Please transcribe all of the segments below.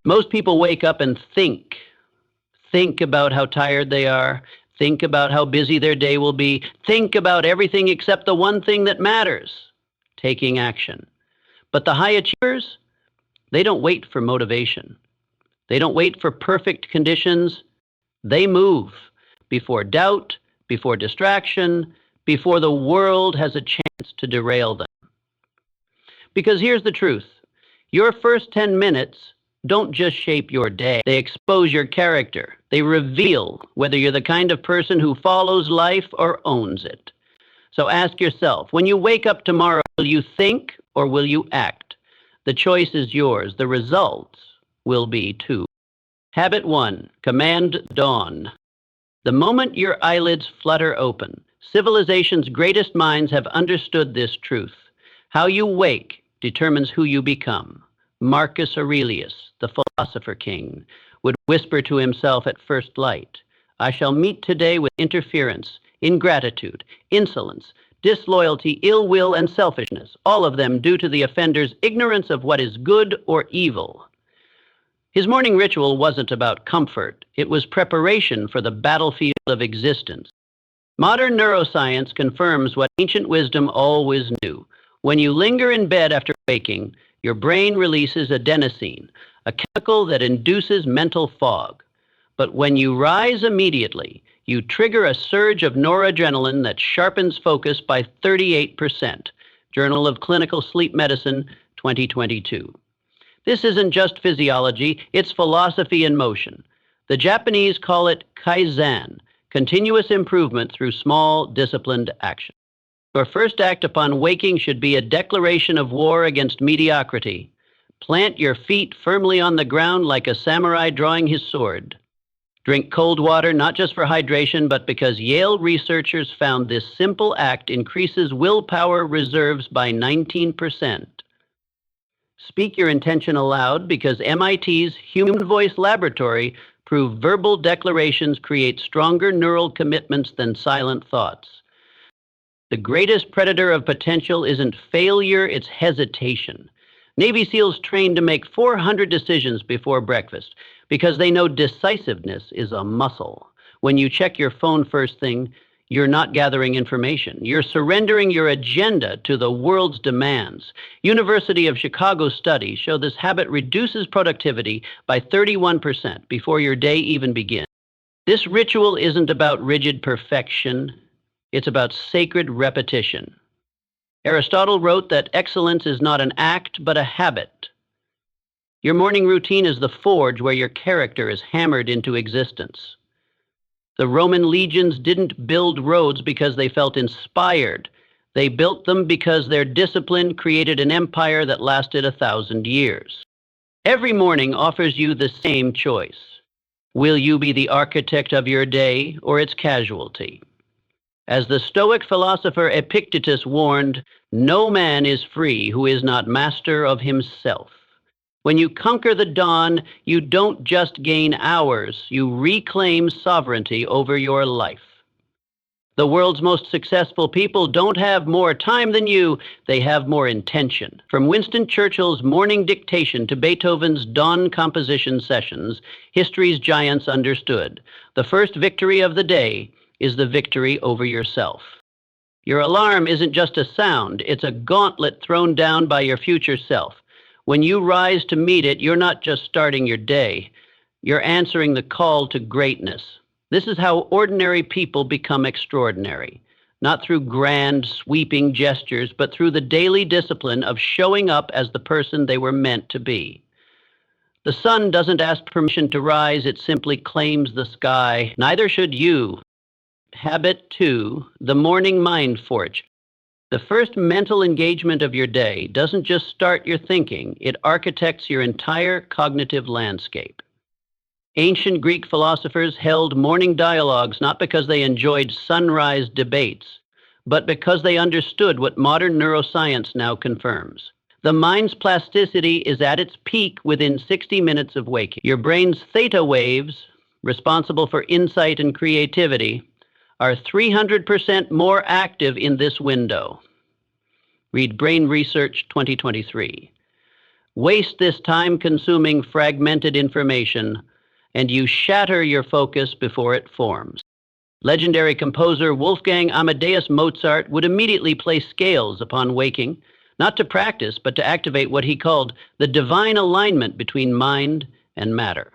Most people wake up and think about how tired they are, think about how busy their day will be, think about everything except the one thing that matters, taking action. But the high achievers, they don't wait for motivation. They don't wait for perfect conditions. They move before doubt, before distraction, before the world has a chance to derail them. Because here's the truth. Your first 10 minutes don't just shape your day. They expose your character. They reveal whether you're the kind of person who follows life or owns it. So ask yourself, when you wake up tomorrow, will you think or will you act? The choice is yours. The results will be too. Habit 1, command dawn. The moment your eyelids flutter open, civilization's greatest minds have understood this truth. How you wake determines who you become. Marcus Aurelius, the philosopher king, would whisper to himself at first light, I shall meet today with interference, ingratitude, insolence, disloyalty, ill will, and selfishness, all of them due to the offender's ignorance of what is good or evil. His morning ritual wasn't about comfort. It was preparation for the battlefield of existence. Modern neuroscience confirms what ancient wisdom always knew. When you linger in bed after waking, your brain releases adenosine, a chemical that induces mental fog. But when you rise immediately, you trigger a surge of noradrenaline that sharpens focus by 38%. Journal of Clinical Sleep Medicine, 2022. This isn't just physiology, it's philosophy in motion. The Japanese call it kaizen, continuous improvement through small, disciplined action. Your first act upon waking should be a declaration of war against mediocrity. Plant your feet firmly on the ground like a samurai drawing his sword. Drink cold water not just for hydration, but because Yale researchers found this simple act increases willpower reserves by 19%. Speak your intention aloud because MIT's Human Voice Laboratory proved verbal declarations create stronger neural commitments than silent thoughts. The greatest predator of potential isn't failure, it's hesitation. Navy SEALs train to make 400 decisions before breakfast because they know decisiveness is a muscle. When you check your phone first thing, you're not gathering information. You're surrendering your agenda to the world's demands. University of Chicago studies show this habit reduces productivity by 31% before your day even begins. This ritual isn't about rigid perfection. It's about sacred repetition. Aristotle wrote that excellence is not an act, but a habit. Your morning routine is the forge where your character is hammered into existence. The Roman legions didn't build roads because they felt inspired. They built them because their discipline created an empire that lasted 1,000 years. Every morning offers you the same choice. Will you be the architect of your day or its casualty? As the Stoic philosopher Epictetus warned, no man is free who is not master of himself. When you conquer the dawn, you don't just gain hours, you reclaim sovereignty over your life. The world's most successful people don't have more time than you, they have more intention. From Winston Churchill's morning dictation to Beethoven's dawn composition sessions, history's giants understood. The first victory of the day is the victory over yourself. Your alarm isn't just a sound, it's a gauntlet thrown down by your future self. When you rise to meet it, you're not just starting your day, you're answering the call to greatness. This is how ordinary people become extraordinary, not through grand, sweeping gestures, but through the daily discipline of showing up as the person they were meant to be. The sun doesn't ask permission to rise, it simply claims the sky. Neither should you. Habit 2, the morning mind forge. The first mental engagement of your day doesn't just start your thinking, it architects your entire cognitive landscape. Ancient Greek philosophers held morning dialogues not because they enjoyed sunrise debates, but because they understood what modern neuroscience now confirms. The mind's plasticity is at its peak within 60 minutes of waking. Your brain's theta waves, responsible for insight and creativity, are 300% more active in this window. Read Brain Research 2023. Waste this time-consuming, fragmented information, and you shatter your focus before it forms. Legendary composer Wolfgang Amadeus Mozart would immediately place scales upon waking, not to practice, but to activate what he called the divine alignment between mind and matter.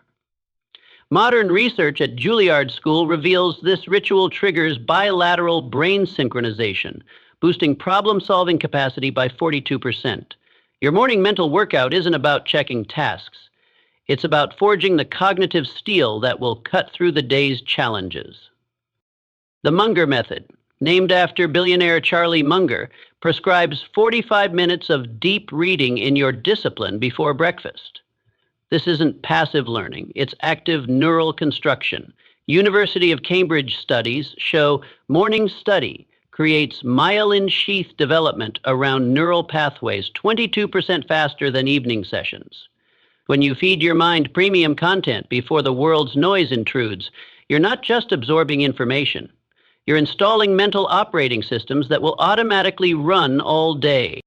Modern research at Juilliard School reveals this ritual triggers bilateral brain synchronization, boosting problem-solving capacity by 42%. Your morning mental workout isn't about checking tasks. It's about forging the cognitive steel that will cut through the day's challenges. The Munger Method, named after billionaire Charlie Munger, prescribes 45 minutes of deep reading in your discipline before breakfast. This isn't passive learning, it's active neural construction. University of Cambridge studies show morning study creates myelin sheath development around neural pathways 22% faster than evening sessions. When you feed your mind premium content before the world's noise intrudes, you're not just absorbing information. You're installing mental operating systems that will automatically run all day.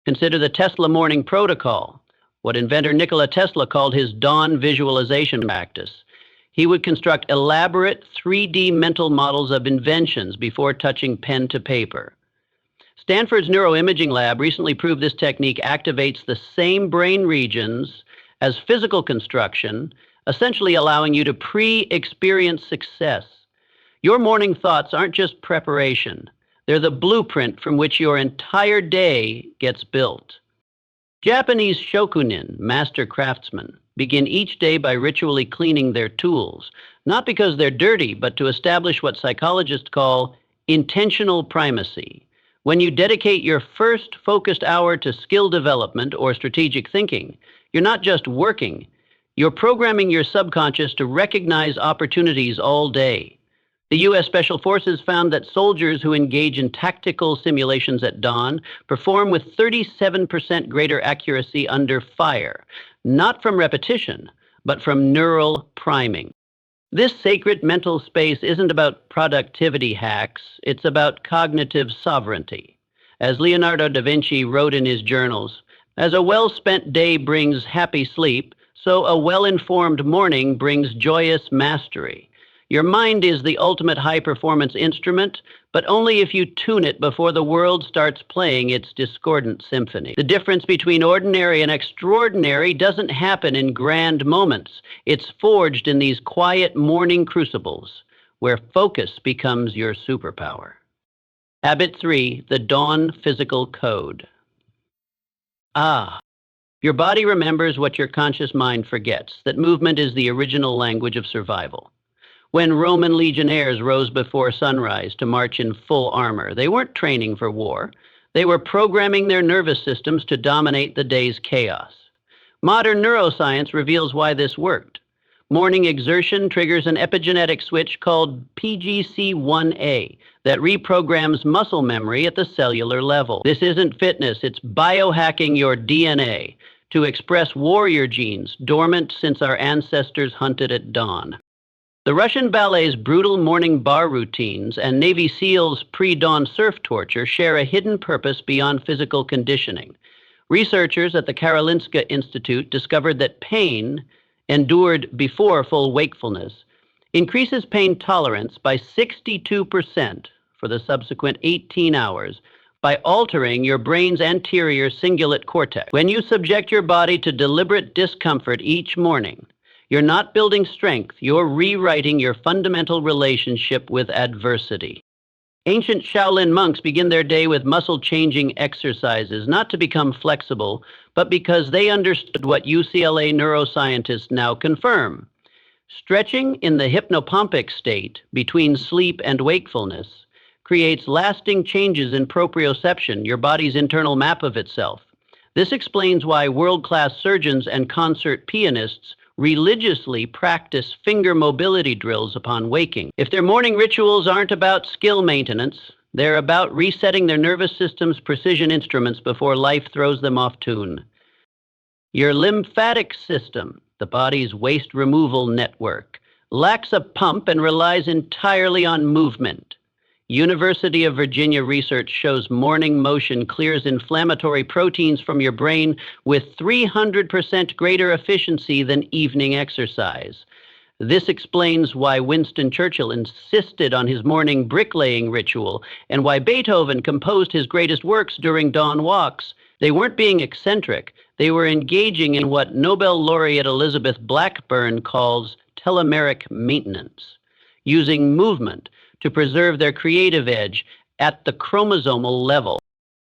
Consider the Tesla Morning Protocol, what inventor Nikola Tesla called his dawn visualization practice. He would construct elaborate 3D mental models of inventions before touching pen to paper. Stanford's neuroimaging lab recently proved this technique activates the same brain regions as physical construction, essentially allowing you to pre-experience success. Your morning thoughts aren't just preparation. They're the blueprint from which your entire day gets built. Japanese shokunin, master craftsmen, begin each day by ritually cleaning their tools, not because they're dirty, but to establish what psychologists call intentional primacy. When you dedicate your first focused hour to skill development or strategic thinking, you're not just working, you're programming your subconscious to recognize opportunities all day. The U.S. Special Forces found that soldiers who engage in tactical simulations at dawn perform with 37% greater accuracy under fire, not from repetition, but from neural priming. This sacred mental space isn't about productivity hacks, it's about cognitive sovereignty. As Leonardo da Vinci wrote in his journals, as a well-spent day brings happy sleep, so a well-informed morning brings joyous mastery. Your mind is the ultimate high-performance instrument, but only if you tune it before the world starts playing its discordant symphony. The difference between ordinary and extraordinary doesn't happen in grand moments. It's forged in these quiet morning crucibles, where focus becomes your superpower. Habit 3, the dawn physical code. Your body remembers what your conscious mind forgets, that movement is the original language of survival. When Roman legionnaires rose before sunrise to march in full armor, they weren't training for war. They were programming their nervous systems to dominate the day's chaos. Modern neuroscience reveals why this worked. Morning exertion triggers an epigenetic switch called PGC1A that reprograms muscle memory at the cellular level. This isn't fitness, it's biohacking your DNA to express warrior genes dormant since our ancestors hunted at dawn. The Russian ballet's brutal morning bar routines and Navy SEALs' pre-dawn surf torture share a hidden purpose beyond physical conditioning. Researchers at the Karolinska Institute discovered that pain, endured before full wakefulness, increases pain tolerance by 62% for the subsequent 18 hours by altering your brain's anterior cingulate cortex. When you subject your body to deliberate discomfort each morning, you're not building strength, you're rewriting your fundamental relationship with adversity. Ancient Shaolin monks begin their day with muscle-changing exercises, not to become flexible, but because they understood what UCLA neuroscientists now confirm. Stretching in the hypnopompic state between sleep and wakefulness creates lasting changes in proprioception, your body's internal map of itself. This explains why world-class surgeons and concert pianists religiously practice finger mobility drills upon waking. If their morning rituals aren't about skill maintenance, they're about resetting their nervous system's precision instruments before life throws them off tune. Your lymphatic system, the body's waste removal network, lacks a pump and relies entirely on movement. University of Virginia research shows morning motion clears inflammatory proteins from your brain with 300% greater efficiency than evening exercise. This explains why Winston Churchill insisted on his morning bricklaying ritual and why Beethoven composed his greatest works during dawn walks. They weren't being eccentric. They were engaging in what Nobel laureate Elizabeth Blackburn calls telomeric maintenance, using movement to preserve their creative edge at the chromosomal level.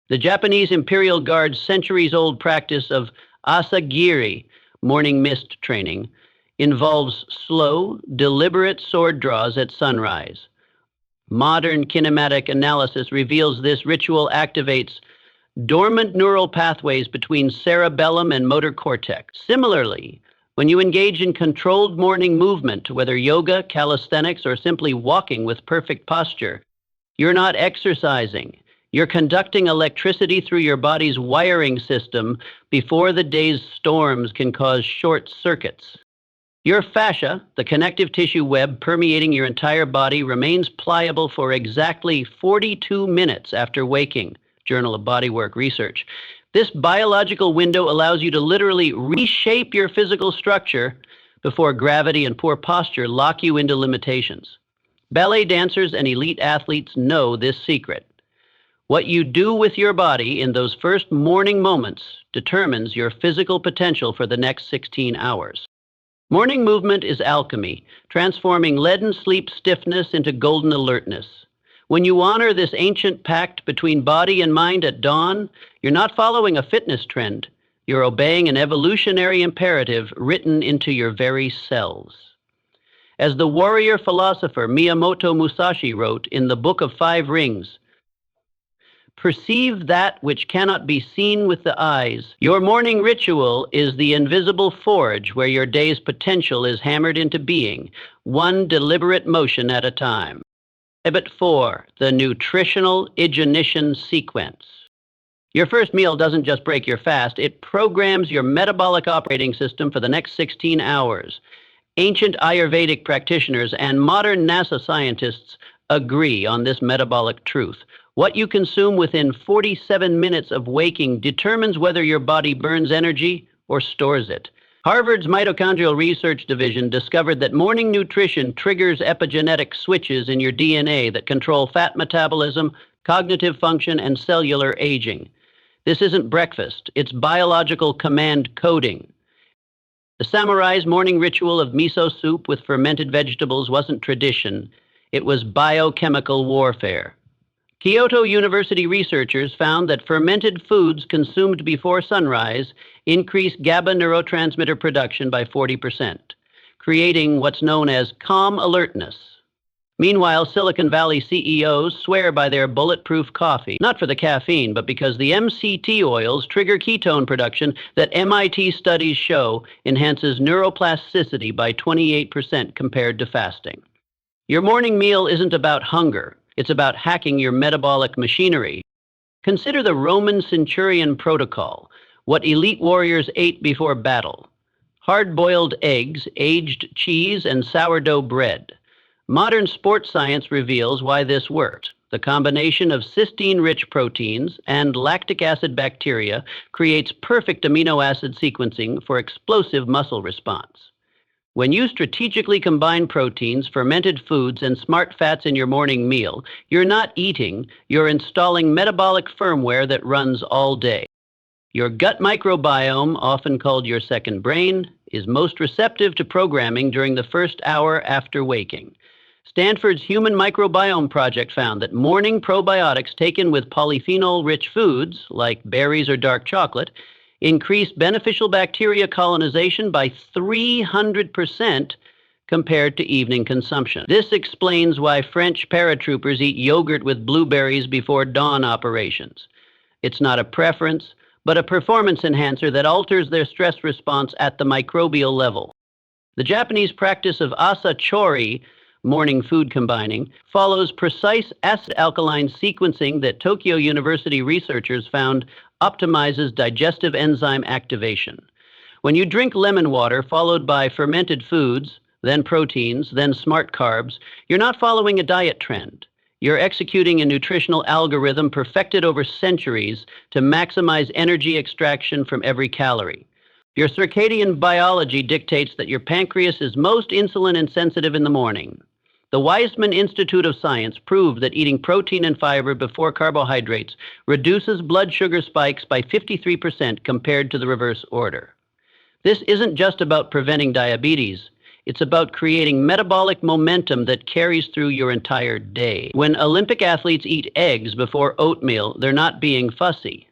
The Japanese Imperial Guard's centuries-old practice of asagiri, morning mist training, involves slow, deliberate sword draws at sunrise. Modern kinematic analysis reveals this ritual activates dormant neural pathways between cerebellum and motor cortex. Similarly, when you engage in controlled morning movement, whether yoga, calisthenics, or simply walking with perfect posture, you're not exercising. You're conducting electricity through your body's wiring system before the day's storms can cause short circuits. Your fascia, the connective tissue web permeating your entire body, remains pliable for exactly 42 minutes after waking, Journal of Bodywork Research. This biological window allows you to literally reshape your physical structure before gravity and poor posture lock you into limitations. Ballet dancers and elite athletes know this secret. What you do with your body in those first morning moments determines your physical potential for the next 16 hours. Morning movement is alchemy, transforming leaden sleep stiffness into golden alertness. When you honor this ancient pact between body and mind at dawn, you're not following a fitness trend. You're obeying an evolutionary imperative written into your very cells. As the warrior philosopher Miyamoto Musashi wrote in the Book of Five Rings, perceive that which cannot be seen with the eyes. Your morning ritual is the invisible forge where your day's potential is hammered into being, one deliberate motion at a time. Habit 4, the nutritional ignition sequence. Your first meal doesn't just break your fast, it programs your metabolic operating system for the next 16 hours. Ancient Ayurvedic practitioners and modern NASA scientists agree on this metabolic truth. What you consume within 47 minutes of waking determines whether your body burns energy or stores it. Harvard's Mitochondrial Research Division discovered that morning nutrition triggers epigenetic switches in your DNA that control fat metabolism, cognitive function, and cellular aging. This isn't breakfast, it's biological command coding. The samurai's morning ritual of miso soup with fermented vegetables wasn't tradition, it was biochemical warfare. Kyoto University researchers found that fermented foods consumed before sunrise increase GABA neurotransmitter production by 40%, creating what's known as calm alertness. Meanwhile, Silicon Valley CEOs swear by their bulletproof coffee, not for the caffeine, but because the MCT oils trigger ketone production that MIT studies show enhances neuroplasticity by 28% compared to fasting. Your morning meal isn't about hunger. It's about hacking your metabolic machinery. Consider the Roman centurion protocol, what elite warriors ate before battle. Hard-boiled eggs, aged cheese, and sourdough bread. Modern sports science reveals why this worked. The combination of cysteine-rich proteins and lactic acid bacteria creates perfect amino acid sequencing for explosive muscle response. When you strategically combine proteins, fermented foods, and smart fats in your morning meal, you're not eating, you're installing metabolic firmware that runs all day. Your gut microbiome, often called your second brain, is most receptive to programming during the first hour after waking. Stanford's Human Microbiome Project found that morning probiotics taken with polyphenol-rich foods, like berries or dark chocolate, increased beneficial bacteria colonization by 300% compared to evening consumption. This explains why French paratroopers eat yogurt with blueberries before dawn operations. It's not a preference, but a performance enhancer that alters their stress response at the microbial level. The Japanese practice of asachori, morning food combining, follows precise acid-alkaline sequencing that Tokyo University researchers found optimizes digestive enzyme activation. When you drink lemon water followed by fermented foods, then proteins, then smart carbs, you're not following a diet trend. You're executing a nutritional algorithm perfected over centuries to maximize energy extraction from every calorie. Your circadian biology dictates that your pancreas is most insulin insensitive in the morning. The Weizmann Institute of Science proved that eating protein and fiber before carbohydrates reduces blood sugar spikes by 53% compared to the reverse order. This isn't just about preventing diabetes. It's about creating metabolic momentum that carries through your entire day. When Olympic athletes eat eggs before oatmeal, they're not being fussy.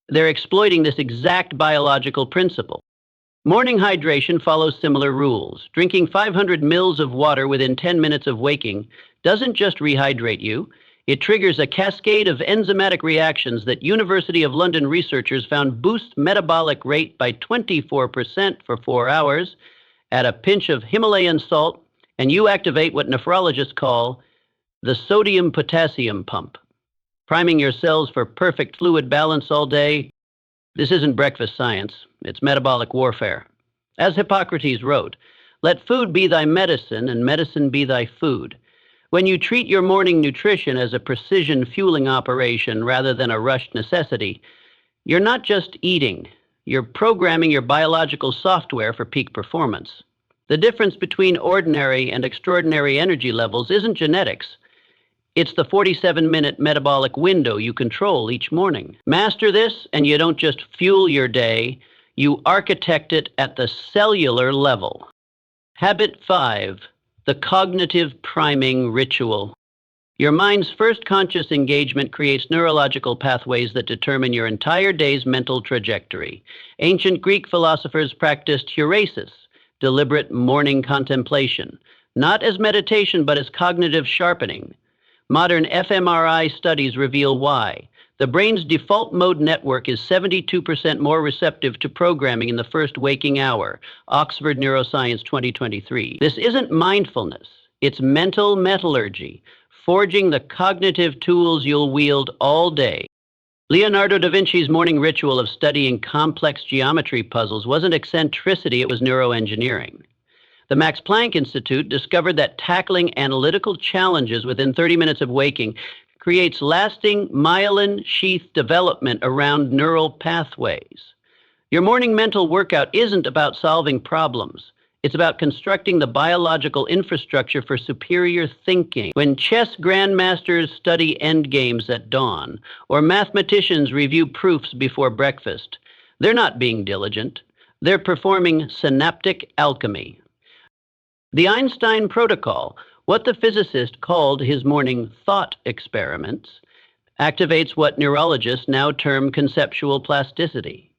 They're exploiting this exact biological principle. Morning hydration follows similar rules. Drinking 500 mils of water within 10 minutes of waking doesn't just rehydrate you, it triggers a cascade of enzymatic reactions that University of London researchers found boost metabolic rate by 24% for 4 hours. Add a pinch of Himalayan salt, and you activate what nephrologists call the sodium-potassium pump, priming your cells for perfect fluid balance all day. This isn't breakfast science, it's metabolic warfare. As Hippocrates wrote, "Let food be thy medicine, and medicine be thy food." When you treat your morning nutrition as a precision fueling operation rather than a rushed necessity, you're not just eating, you're programming your biological software for peak performance. The difference between ordinary and extraordinary energy levels isn't genetics. It's the 47-minute metabolic window you control each morning. Master this, and you don't just fuel your day, you architect it at the cellular level. Habit 5, the cognitive priming ritual. Your mind's first conscious engagement creates neurological pathways that determine your entire day's mental trajectory. Ancient Greek philosophers practiced heuresis, deliberate morning contemplation, not as meditation but as cognitive sharpening. Modern fMRI studies reveal why. The brain's default mode network is 72% more receptive to programming in the first waking hour, Oxford Neuroscience 2023. This isn't mindfulness, it's mental metallurgy, forging the cognitive tools you'll wield all day. Leonardo da Vinci's morning ritual of studying complex geometry puzzles wasn't eccentricity, it was neuroengineering. The Max Planck Institute discovered that tackling analytical challenges within 30 minutes of waking creates lasting myelin sheath development around neural pathways. Your morning mental workout isn't about solving problems. It's about constructing the biological infrastructure for superior thinking. When chess grandmasters study endgames at dawn, or mathematicians review proofs before breakfast, they're not being diligent. They're performing synaptic alchemy. The Einstein protocol, what the physicist called his morning thought experiments, activates what neurologists now term conceptual plasticity.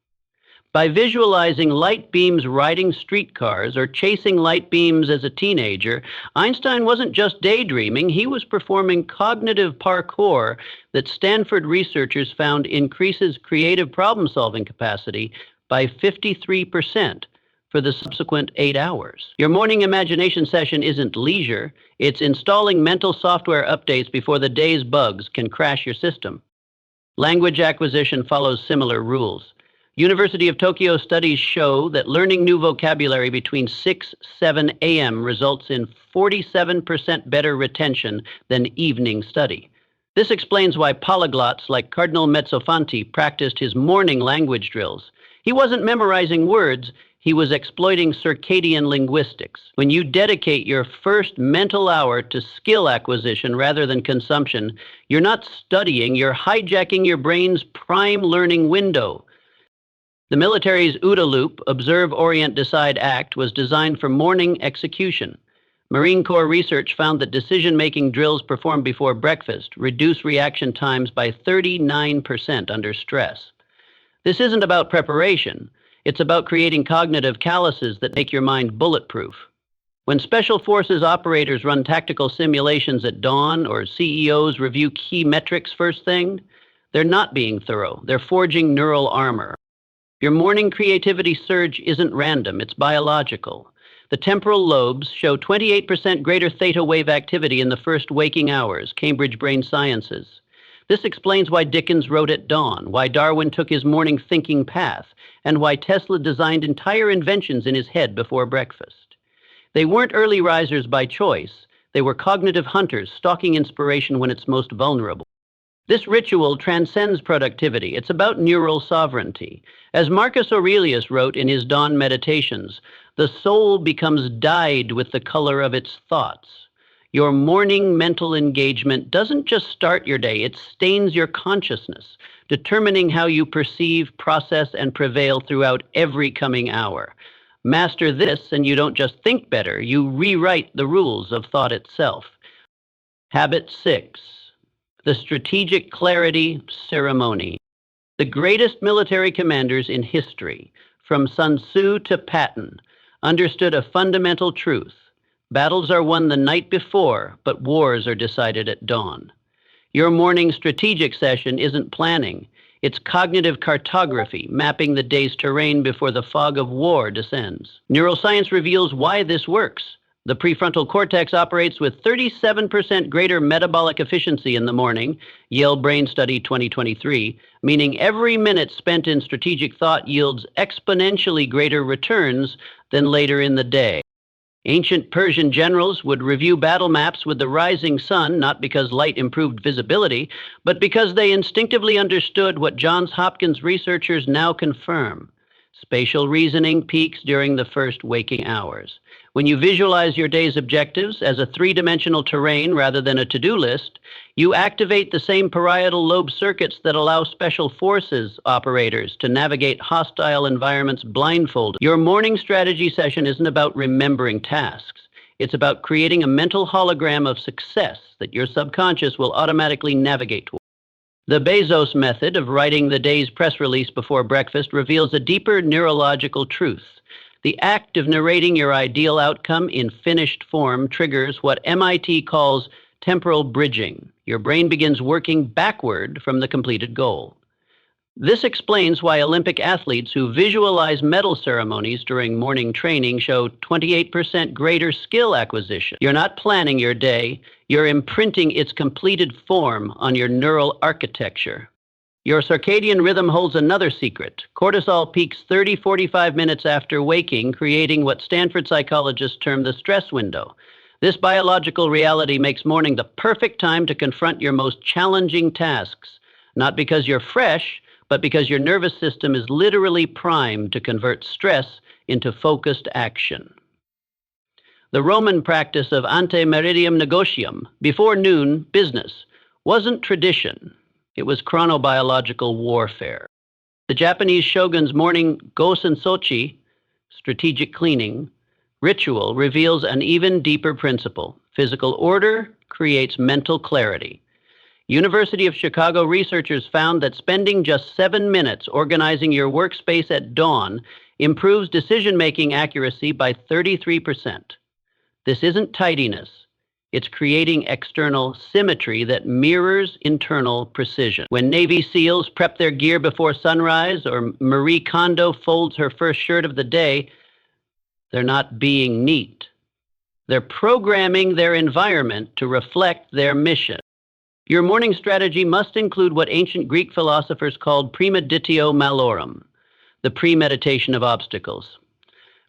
By visualizing light beams riding streetcars or chasing light beams as a teenager, Einstein wasn't just daydreaming, he was performing cognitive parkour that Stanford researchers found increases creative problem-solving capacity by 53%. For the subsequent 8 hours. Your morning imagination session isn't leisure, it's installing mental software updates before the day's bugs can crash your system. Language acquisition follows similar rules. University of Tokyo studies show that learning new vocabulary between 6-7 a.m. results in 47% better retention than evening study. This explains why polyglots like Cardinal Mezzofanti practiced his morning language drills. He wasn't memorizing words, he was exploiting circadian linguistics. When you dedicate your first mental hour to skill acquisition rather than consumption, you're not studying, you're hijacking your brain's prime learning window. The military's OODA loop, Observe, Orient, Decide, Act, was designed for morning execution. Marine Corps research found that decision-making drills performed before breakfast reduce reaction times by 39% under stress. This isn't about preparation. It's about creating cognitive calluses that make your mind bulletproof. When Special Forces operators run tactical simulations at dawn or CEOs review key metrics first thing, they're not being thorough. They're forging neural armor. Your morning creativity surge isn't random, it's biological. The temporal lobes show 28% greater theta wave activity in the first waking hours, Cambridge Brain Sciences. This explains why Dickens wrote at dawn, why Darwin took his morning thinking path, and why Tesla designed entire inventions in his head before breakfast. They weren't early risers by choice. They were cognitive hunters, stalking inspiration when it's most vulnerable. This ritual transcends productivity. It's about neural sovereignty. As Marcus Aurelius wrote in his Dawn Meditations, the soul becomes dyed with the color of its thoughts. Your morning mental engagement doesn't just start your day, it stains your consciousness, determining how you perceive, process, and prevail throughout every coming hour. Master this, and you don't just think better, you rewrite the rules of thought itself. Habit 6. The strategic clarity ceremony. The greatest military commanders in history, from Sun Tzu to Patton, understood a fundamental truth. Battles are won the night before, but wars are decided at dawn. Your morning strategic session isn't planning. It's cognitive cartography, mapping the day's terrain before the fog of war descends. Neuroscience reveals why this works. The prefrontal cortex operates with 37% greater metabolic efficiency in the morning, Yale Brain Study 2023, meaning every minute spent in strategic thought yields exponentially greater returns than later in the day. Ancient Persian generals would review battle maps with the rising sun, not because light improved visibility, but because they instinctively understood what Johns Hopkins researchers now confirm. Spatial reasoning peaks during the first waking hours. When you visualize your day's objectives as a three-dimensional terrain rather than a to-do list, you activate the same parietal lobe circuits that allow special forces operators to navigate hostile environments blindfolded. Your morning strategy session isn't about remembering tasks. It's about creating a mental hologram of success that your subconscious will automatically navigate toward. The Bezos method of writing the day's press release before breakfast reveals a deeper neurological truth. The act of narrating your ideal outcome in finished form triggers what MIT calls temporal bridging. Your brain begins working backward from the completed goal. This explains why Olympic athletes who visualize medal ceremonies during morning training show 28% greater skill acquisition. You're not planning your day, you're imprinting its completed form on your neural architecture. Your circadian rhythm holds another secret. Cortisol peaks 30-45 minutes after waking, creating what Stanford psychologists term the stress window. This biological reality makes morning the perfect time to confront your most challenging tasks, not because you're fresh, but because your nervous system is literally primed to convert stress into focused action. The Roman practice of ante meridiem negotium, before noon, business, wasn't tradition. It was chronobiological warfare. The Japanese shogun's morning gosen sochi, strategic cleaning, ritual reveals an even deeper principle. Physical order creates mental clarity. University of Chicago researchers found that spending just 7 minutes organizing your workspace at dawn improves decision-making accuracy by 33%. This isn't tidiness. It's creating external symmetry that mirrors internal precision. When Navy SEALs prep their gear before sunrise or Marie Kondo folds her first shirt of the day, they're not being neat. They're programming their environment to reflect their mission. Your morning strategy must include what ancient Greek philosophers called premeditio malorum, the premeditation of obstacles.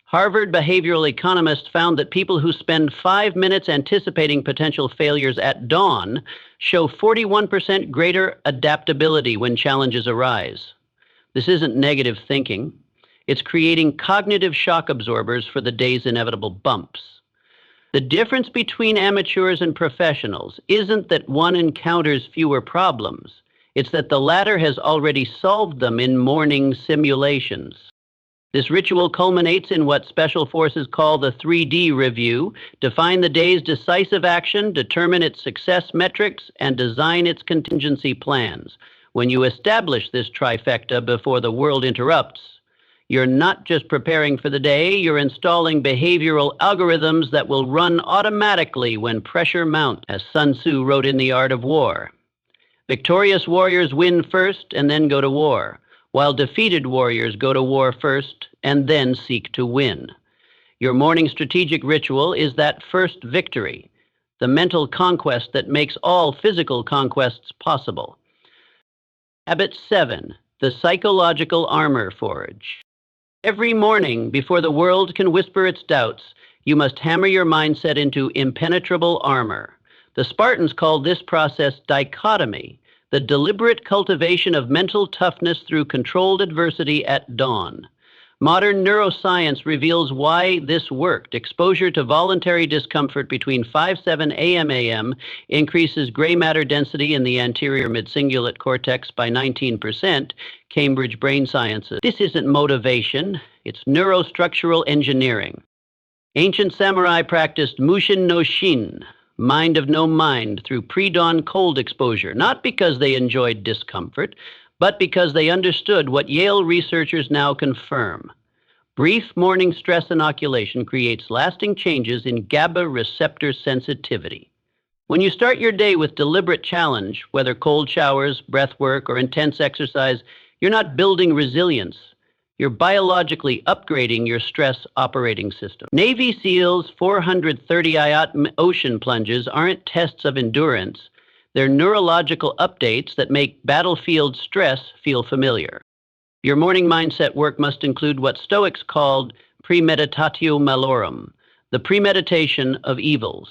Harvard behavioral economists found that people who spend 5 minutes anticipating potential failures at dawn show 41% greater adaptability when challenges arise. This isn't negative thinking. It's creating cognitive shock absorbers for the day's inevitable bumps. The difference between amateurs and professionals isn't that one encounters fewer problems. It's that the latter has already solved them in morning simulations. This ritual culminates in what special forces call the 3D review: define the day's decisive action, determine its success metrics, and design its contingency plans. When you establish this trifecta before the world interrupts, you're not just preparing for the day, you're installing behavioral algorithms that will run automatically when pressure mounts, as Sun Tzu wrote in The Art of War. Victorious warriors win first and then go to war, while defeated warriors go to war first and then seek to win. Your morning strategic ritual is that first victory, the mental conquest that makes all physical conquests possible. Habit 7, the psychological armor forge. Every morning, before the world can whisper its doubts, You must hammer your mindset into impenetrable armor. The Spartans called this process dichotomy, the deliberate cultivation of mental toughness through controlled adversity at dawn. Modern neuroscience reveals why this worked. Exposure to voluntary discomfort between 5-7 a.m. increases gray matter density in the anterior midcingulate cortex by 19%, Cambridge Brain Sciences. This isn't motivation, it's neurostructural engineering. Ancient samurai practiced mushin no shin, mind of no mind, through pre-dawn cold exposure, not because they enjoyed discomfort, but because they understood what Yale researchers now confirm. Brief morning stress inoculation creates lasting changes in GABA receptor sensitivity. When you start your day with deliberate challenge, whether cold showers, breath work, or intense exercise, you're not building resilience. You're biologically upgrading your stress operating system. Navy SEALs' 430-IOT ocean plunges aren't tests of endurance. They're neurological updates that make battlefield stress feel familiar. Your morning mindset work must include what Stoics called premeditatio malorum, the premeditation of evils.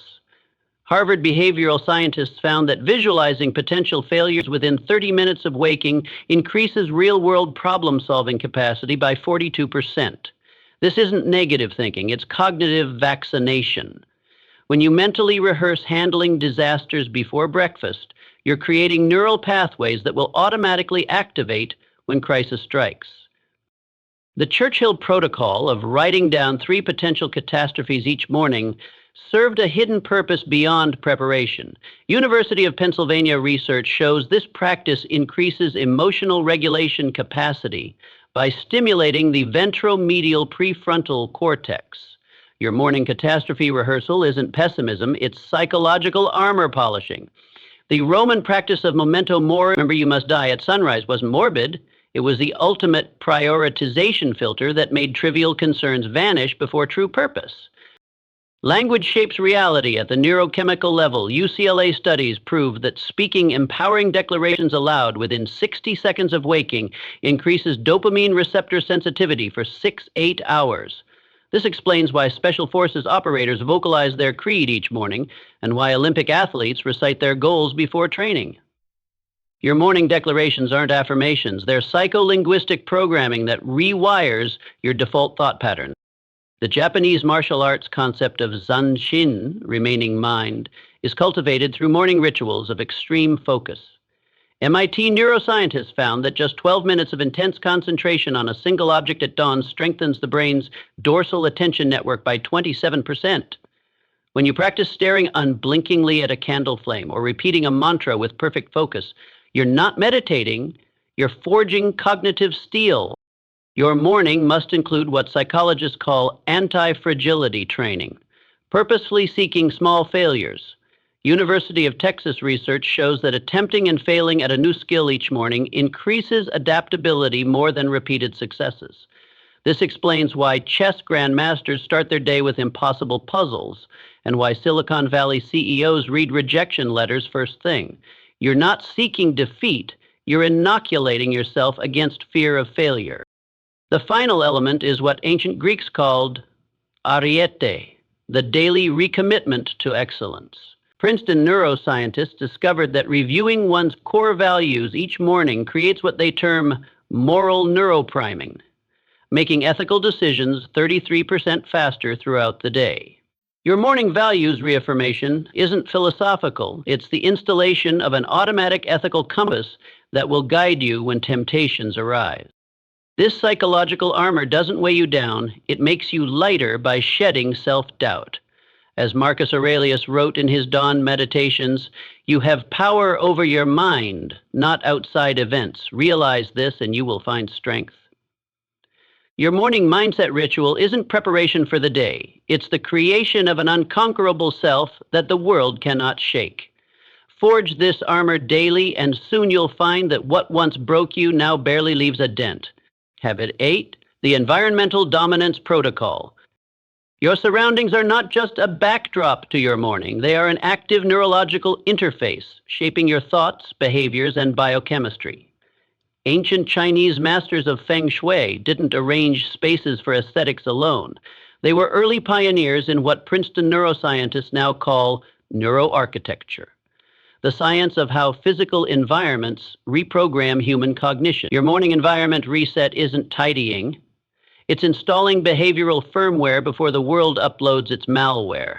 Harvard behavioral scientists found that visualizing potential failures within 30 minutes of waking increases real-world problem-solving capacity by 42%. This isn't negative thinking, it's cognitive vaccination. When you mentally rehearse handling disasters before breakfast, you're creating neural pathways that will automatically activate when crisis strikes. The Churchill protocol of writing down 3 potential catastrophes each morning served a hidden purpose beyond preparation. University of Pennsylvania research shows this practice increases emotional regulation capacity by stimulating the ventromedial prefrontal cortex. Your morning catastrophe rehearsal isn't pessimism, it's psychological armor polishing. The Roman practice of memento mori, remember you must die at sunrise, wasn't morbid. It was the ultimate prioritization filter that made trivial concerns vanish before true purpose. Language shapes reality at the neurochemical level. UCLA studies prove that speaking empowering declarations aloud within 60 seconds of waking increases dopamine receptor sensitivity for 6-8 hours. This explains why Special Forces operators vocalize their creed each morning and why Olympic athletes recite their goals before training. Your morning declarations aren't affirmations. They're psycholinguistic programming that rewires your default thought pattern. The Japanese martial arts concept of zanshin, remaining mind, is cultivated through morning rituals of extreme focus. MIT neuroscientists found that just 12 minutes of intense concentration on a single object at dawn strengthens the brain's dorsal attention network by 27%. When you practice staring unblinkingly at a candle flame or repeating a mantra with perfect focus, you're not meditating, you're forging cognitive steel. Your morning must include what psychologists call anti-fragility training, purposefully seeking small failures. University of Texas research shows that attempting and failing at a new skill each morning increases adaptability more than repeated successes. This explains why chess grandmasters start their day with impossible puzzles and why Silicon Valley CEOs read rejection letters first thing. You're not seeking defeat, you're inoculating yourself against fear of failure. The final element is what ancient Greeks called ariete, the daily recommitment to excellence. Princeton neuroscientists discovered that reviewing one's core values each morning creates what they term moral neuropriming, making ethical decisions 33% faster throughout the day. Your morning values reaffirmation isn't philosophical, it's the installation of an automatic ethical compass that will guide you when temptations arise. This psychological armor doesn't weigh you down, it makes you lighter by shedding self-doubt. As Marcus Aurelius wrote in his Dawn Meditations, you have power over your mind, not outside events. Realize this and you will find strength. Your morning mindset ritual isn't preparation for the day. It's the creation of an unconquerable self that the world cannot shake. Forge this armor daily and soon you'll find that what once broke you now barely leaves a dent. Habit 8, the Environmental Dominance Protocol. Your surroundings are not just a backdrop to your morning. They are an active neurological interface, shaping your thoughts, behaviors, and biochemistry. Ancient Chinese masters of Feng Shui didn't arrange spaces for aesthetics alone. They were early pioneers in what Princeton neuroscientists now call neuroarchitecture, the science of how physical environments reprogram human cognition. Your morning environment reset isn't tidying, it's installing behavioral firmware before the world uploads its malware.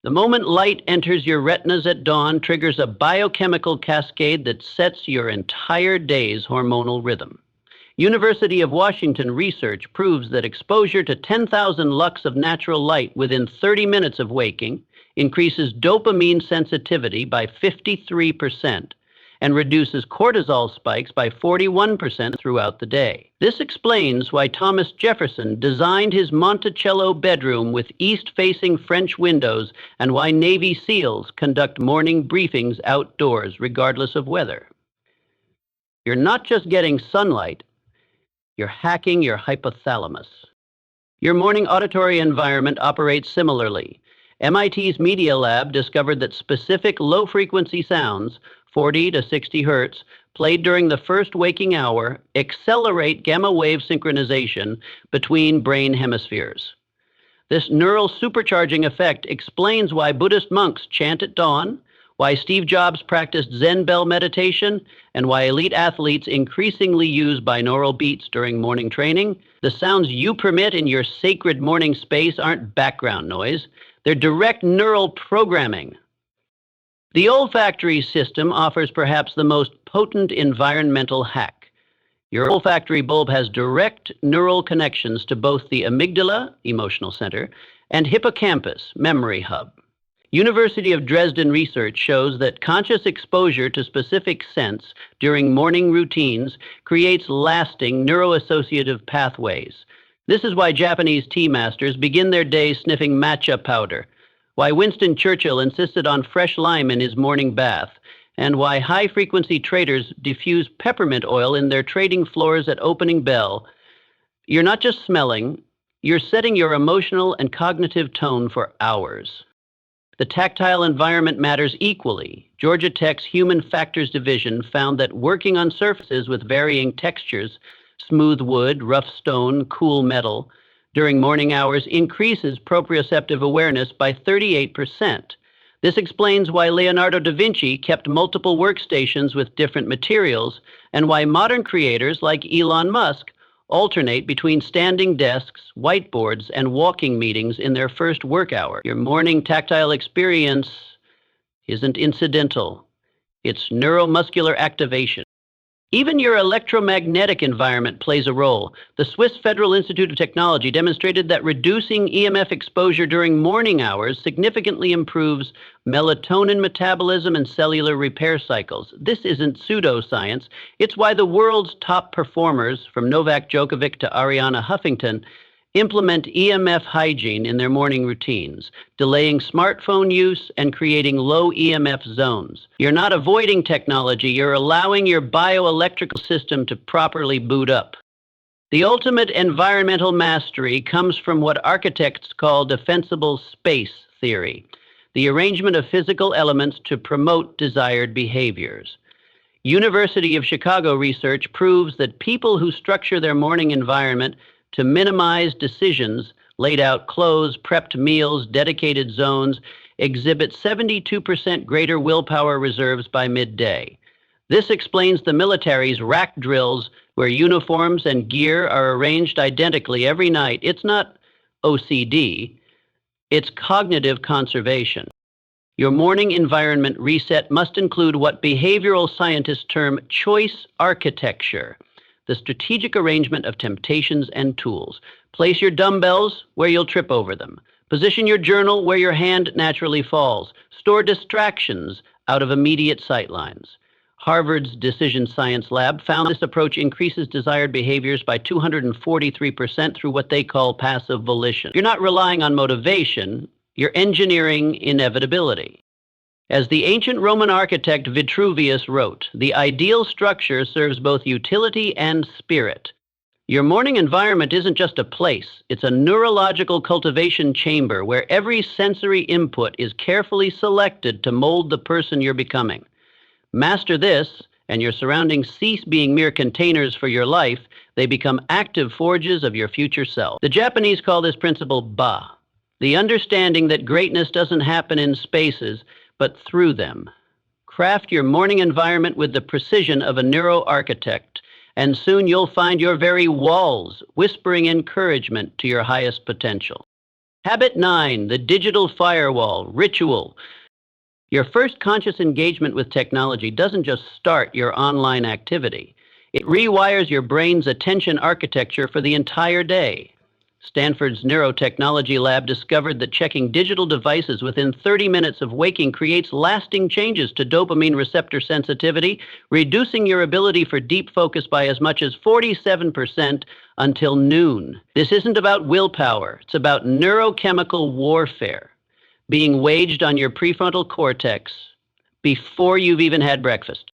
The moment light enters your retinas at dawn triggers a biochemical cascade that sets your entire day's hormonal rhythm. University of Washington research proves that exposure to 10,000 lux of natural light within 30 minutes of waking increases dopamine sensitivity by 53% and reduces cortisol spikes by 41% throughout the day. This explains why Thomas Jefferson designed his Monticello bedroom with east-facing French windows and why Navy SEALs conduct morning briefings outdoors regardless of weather. You're not just getting sunlight, you're hacking your hypothalamus. Your morning auditory environment operates similarly. MIT's Media Lab discovered that specific low-frequency sounds, 40 to 60 hertz, played during the first waking hour, accelerate gamma wave synchronization between brain hemispheres. This neural supercharging effect explains why Buddhist monks chant at dawn, why Steve Jobs practiced Zen bell meditation, and why elite athletes increasingly use binaural beats during morning training. The sounds you permit in your sacred morning space aren't background noise, they're direct neural programming. The olfactory system offers perhaps the most potent environmental hack. Your olfactory bulb has direct neural connections to both the amygdala, emotional center, and hippocampus, memory hub. University of Dresden research shows that conscious exposure to specific scents during morning routines creates lasting neuroassociative pathways. This is why Japanese tea masters begin their day sniffing matcha powder, why Winston Churchill insisted on fresh lime in his morning bath, and why high-frequency traders diffuse peppermint oil in their trading floors at opening bell. You're not just smelling, you're setting your emotional and cognitive tone for hours. The tactile environment matters equally. Georgia Tech's Human Factors Division found that working on surfaces with varying textures, smooth wood, rough stone, cool metal, during morning hours increases proprioceptive awareness by 38%. This explains why Leonardo da Vinci kept multiple workstations with different materials and why modern creators like Elon Musk alternate between standing desks, whiteboards, and walking meetings in their first work hour. Your morning tactile experience isn't incidental. It's neuromuscular activation. Even your electromagnetic environment plays a role. The Swiss Federal Institute of Technology demonstrated that reducing EMF exposure during morning hours significantly improves melatonin metabolism and cellular repair cycles. This isn't pseudoscience. It's why the world's top performers, from Novak Djokovic to Ariana Huffington, implement EMF hygiene in their morning routines, delaying smartphone use and creating low EMF zones. You're not avoiding technology, you're allowing your bioelectrical system to properly boot up. The ultimate environmental mastery comes from what architects call defensible space theory, the arrangement of physical elements to promote desired behaviors. University of Chicago research proves that people who structure their morning environment to minimize decisions, laid out clothes, prepped meals, dedicated zones, exhibit 72% greater willpower reserves by midday. This explains the military's rack drills where uniforms and gear are arranged identically every night. It's not OCD, it's cognitive conservation. Your morning environment reset must include what behavioral scientists term choice architecture, the strategic arrangement of temptations and tools. Place your dumbbells where you'll trip over them. Position your journal where your hand naturally falls. Store distractions out of immediate sightlines. Harvard's Decision Science Lab found this approach increases desired behaviors by 243% through what they call passive volition. You're not relying on motivation, you're engineering inevitability. As the ancient Roman architect Vitruvius wrote, the ideal structure serves both utility and spirit. Your morning environment isn't just a place, it's a neurological cultivation chamber where every sensory input is carefully selected to mold the person you're becoming. Master this, and your surroundings cease being mere containers for your life, they become active forges of your future self. The Japanese call this principle ba, the understanding that greatness doesn't happen in spaces, but through them. Craft your morning environment with the precision of a neuroarchitect, and soon you'll find your very walls whispering encouragement to your highest potential. Habit 9, the digital firewall, ritual. Your first conscious engagement with technology doesn't just start your online activity. It rewires your brain's attention architecture for the entire day. Stanford's neurotechnology lab discovered that checking digital devices within 30 minutes of waking creates lasting changes to dopamine receptor sensitivity, reducing your ability for deep focus by as much as 47% until noon. This isn't about willpower, it's about neurochemical warfare being waged on your prefrontal cortex before you've even had breakfast.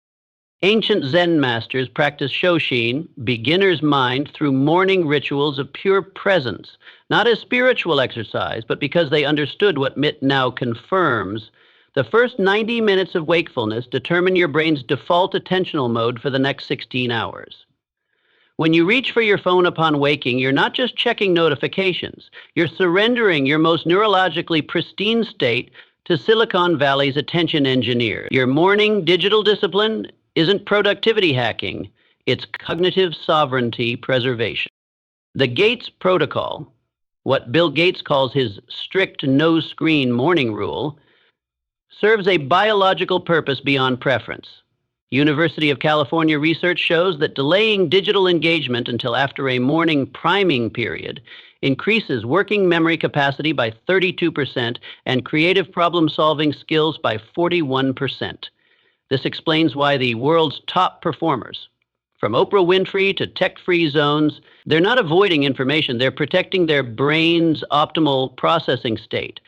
Ancient Zen masters practiced Shoshin, beginner's mind, through morning rituals of pure presence, not as spiritual exercise, but because they understood what MIT now confirms. The first 90 minutes of wakefulness determine your brain's default attentional mode for the next 16 hours. When you reach for your phone upon waking, you're not just checking notifications, you're surrendering your most neurologically pristine state to Silicon Valley's attention engineer. Your morning digital discipline isn't productivity hacking, it's cognitive sovereignty preservation. The Gates Protocol, what Bill Gates calls his strict no-screen morning rule, serves a biological purpose beyond preference. University of California research shows that delaying digital engagement until after a morning priming period increases working memory capacity by 32% and creative problem-solving skills by 41%. This explains why the world's top performers, from Oprah Winfrey to tech-free zones, they're not avoiding information, they're protecting their brain's optimal processing state.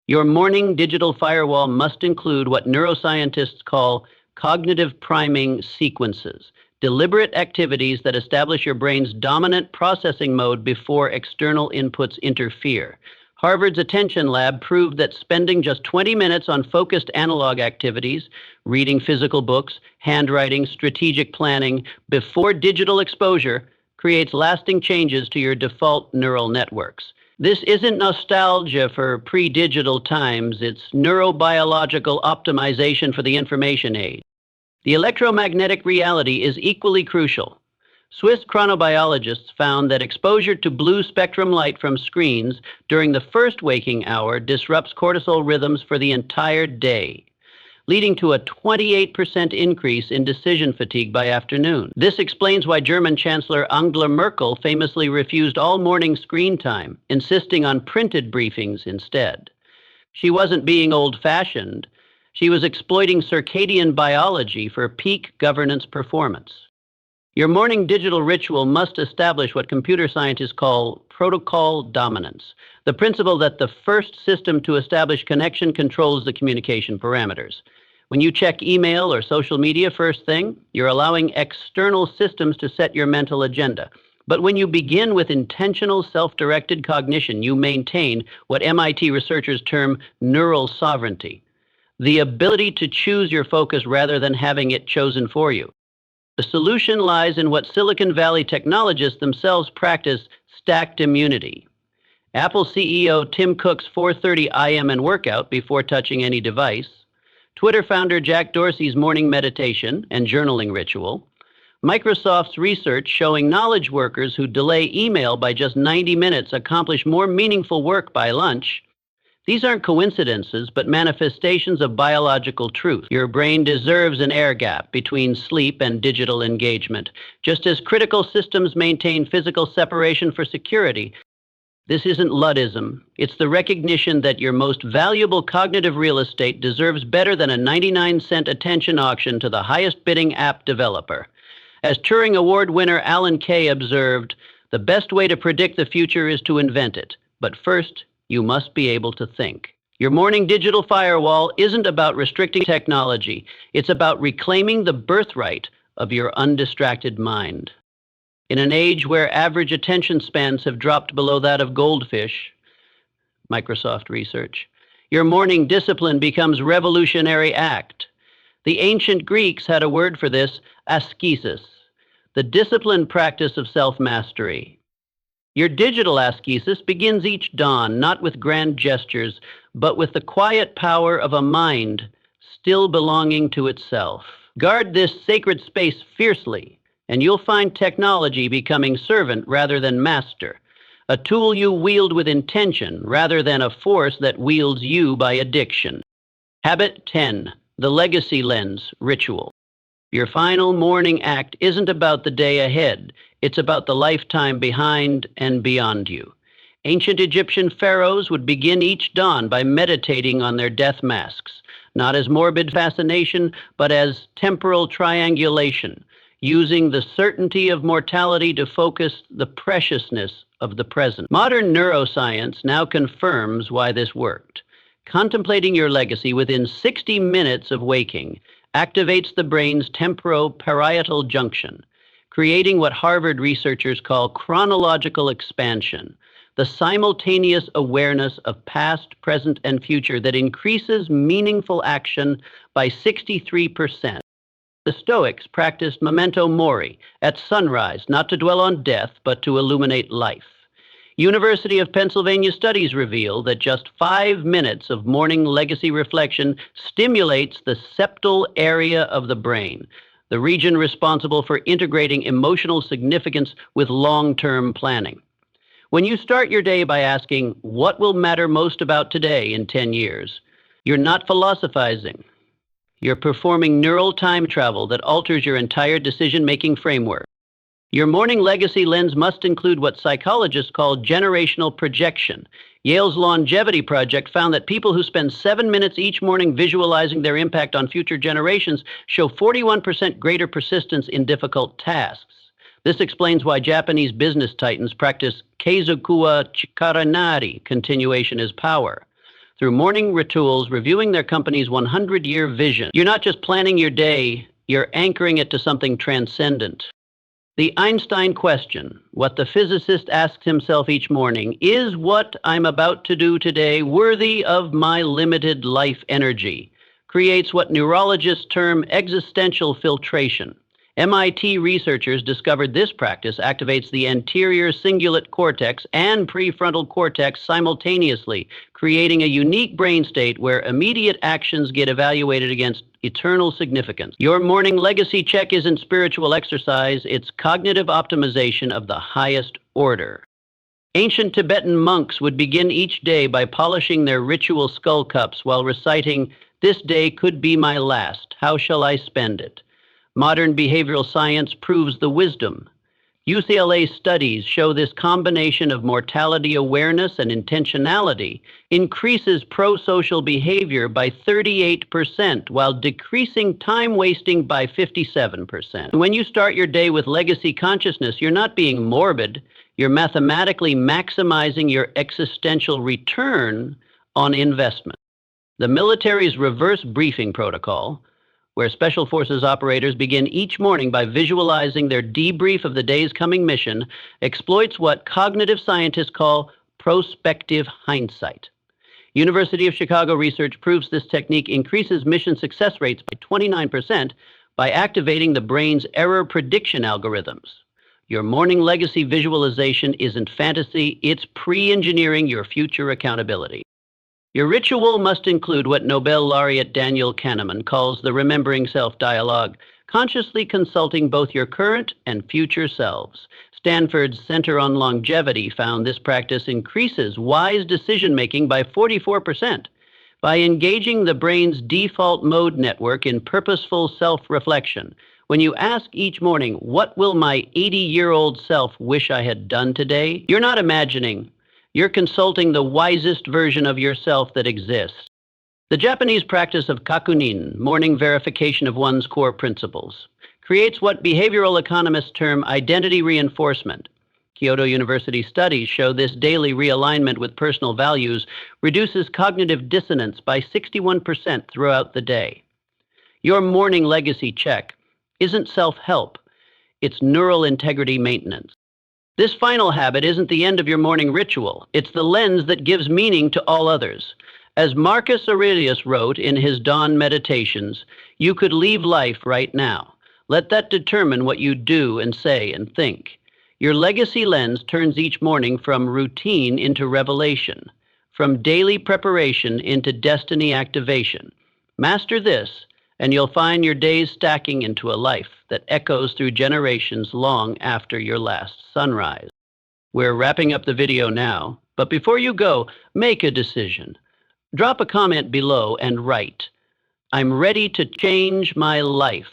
Your morning digital firewall must include what neuroscientists call cognitive priming sequences, deliberate activities that establish your brain's dominant processing mode before external inputs interfere. Harvard's Attention Lab proved that spending just 20 minutes on focused analog activities, reading physical books, handwriting, strategic planning, before digital exposure creates lasting changes to your default neural networks. This isn't nostalgia for pre-digital times, it's neurobiological optimization for the information age. The electromagnetic reality is equally crucial. Swiss chronobiologists found that exposure to blue spectrum light from screens during the first waking hour disrupts cortisol rhythms for the entire day, leading to a 28% increase in decision fatigue by afternoon. This explains why German Chancellor Angela Merkel famously refused all morning screen time, insisting on printed briefings instead. She wasn't being old-fashioned. She was exploiting circadian biology for peak governance performance. Your morning digital ritual must establish what computer scientists call protocol dominance, the principle that the first system to establish connection controls the communication parameters. When you check email or social media first thing, you're allowing external systems to set your mental agenda. But when you begin with intentional self-directed cognition, you maintain what MIT researchers term neural sovereignty, the ability to choose your focus rather than having it chosen for you. The solution lies in what Silicon Valley technologists themselves practice: stacked immunity. Apple CEO Tim Cook's 4:30 IM and workout before touching any device, Twitter founder Jack Dorsey's morning meditation and journaling ritual, Microsoft's research showing knowledge workers who delay email by just 90 minutes accomplish more meaningful work by lunch. These aren't coincidences, but manifestations of biological truth. Your brain deserves an air gap between sleep and digital engagement. Just as critical systems maintain physical separation for security, this isn't Luddism. It's the recognition that your most valuable cognitive real estate deserves better than a 99-cent attention auction to the highest bidding app developer. As Turing Award winner Alan Kay observed, the best way to predict the future is to invent it. But first, you must be able to think. Your morning digital firewall isn't about restricting technology. It's about reclaiming the birthright of your undistracted mind. In an age where average attention spans have dropped below that of goldfish, Microsoft research, your morning discipline becomes revolutionary act. The ancient Greeks had a word for this, ascesis, the disciplined practice of self-mastery. Your digital ascesis begins each dawn not with grand gestures, but with the quiet power of a mind still belonging to itself. Guard this sacred space fiercely, and you'll find technology becoming servant rather than master, a tool you wield with intention rather than a force that wields you by addiction. Habit 10, the legacy lens ritual. Your final morning act isn't about the day ahead. It's about the lifetime behind and beyond you. Ancient Egyptian pharaohs would begin each dawn by meditating on their death masks, not as morbid fascination, but as temporal triangulation, using the certainty of mortality to focus the preciousness of the present. Modern neuroscience now confirms why this worked. Contemplating your legacy within 60 minutes of waking activates the brain's temporoparietal junction, creating what Harvard researchers call chronological expansion, the simultaneous awareness of past, present, and future that increases meaningful action by 63%. The Stoics practiced memento mori at sunrise, not to dwell on death, but to illuminate life. University of Pennsylvania studies reveal that just 5 minutes of morning legacy reflection stimulates the septal area of the brain, the region responsible for integrating emotional significance with long-term planning. When you start your day by asking, what will matter most about today in 10 years, you're not philosophizing. You're performing neural time travel that alters your entire decision-making framework. Your morning legacy lens must include what psychologists call generational projection. Yale's Longevity Project found that people who spend 7 minutes each morning visualizing their impact on future generations show 41% greater persistence in difficult tasks. This explains why Japanese business titans practice Keizokuwa Chikaranari, continuation is power. Through morning rituals, reviewing their company's 100-year vision, you're not just planning your day, you're anchoring it to something transcendent. The Einstein question, what the physicist asks himself each morning, is what I'm about to do today worthy of my limited life energy, creates what neurologists term existential filtration. MIT researchers discovered this practice activates the anterior cingulate cortex and prefrontal cortex simultaneously, creating a unique brain state where immediate actions get evaluated against eternal significance. Your morning legacy check isn't spiritual exercise, it's cognitive optimization of the highest order. Ancient Tibetan monks would begin each day by polishing their ritual skull cups while reciting, "This day could be my last. How shall I spend it?" Modern behavioral science proves the wisdom. UCLA studies show this combination of mortality awareness and intentionality increases pro-social behavior by 38% while decreasing time wasting by 57%. When you start your day with legacy consciousness, you're not being morbid, you're mathematically maximizing your existential return on investment. The military's reverse briefing protocol, where Special Forces operators begin each morning by visualizing their debrief of the day's coming mission, exploits what cognitive scientists call prospective hindsight. University of Chicago research proves this technique increases mission success rates by 29% by activating the brain's error prediction algorithms. Your morning legacy visualization isn't fantasy, it's pre-engineering your future accountability. Your ritual must include what Nobel laureate Daniel Kahneman calls the remembering self dialogue, consciously consulting both your current and future selves. Stanford's Center on Longevity found this practice increases wise decision-making by 44%. By engaging the brain's default mode network in purposeful self-reflection, when you ask each morning, what will my 80-year-old self wish I had done today? You're not imagining. You're consulting the wisest version of yourself that exists. The Japanese practice of kakunin, morning verification of one's core principles, creates what behavioral economists term identity reinforcement. Kyoto University studies show this daily realignment with personal values reduces cognitive dissonance by 61% throughout the day. Your morning legacy check isn't self-help, it's neural integrity maintenance. This final habit isn't the end of your morning ritual. It's the lens that gives meaning to all others. As Marcus Aurelius wrote in his Dawn Meditations, you could leave life right now. Let that determine what you do and say and think. Your legacy lens turns each morning from routine into revelation, from daily preparation into destiny activation. Master this, and you'll find your days stacking into a life that echoes through generations long after your last sunrise. We're wrapping up the video now, but before you go, make a decision. Drop a comment below and write, I'm ready to change my life.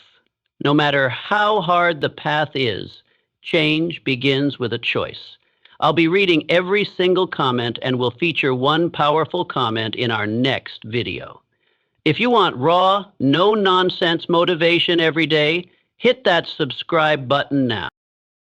No matter how hard the path is, change begins with a choice. I'll be reading every single comment and will feature one powerful comment in our next video. If you want raw, no-nonsense motivation every day, hit that subscribe button now.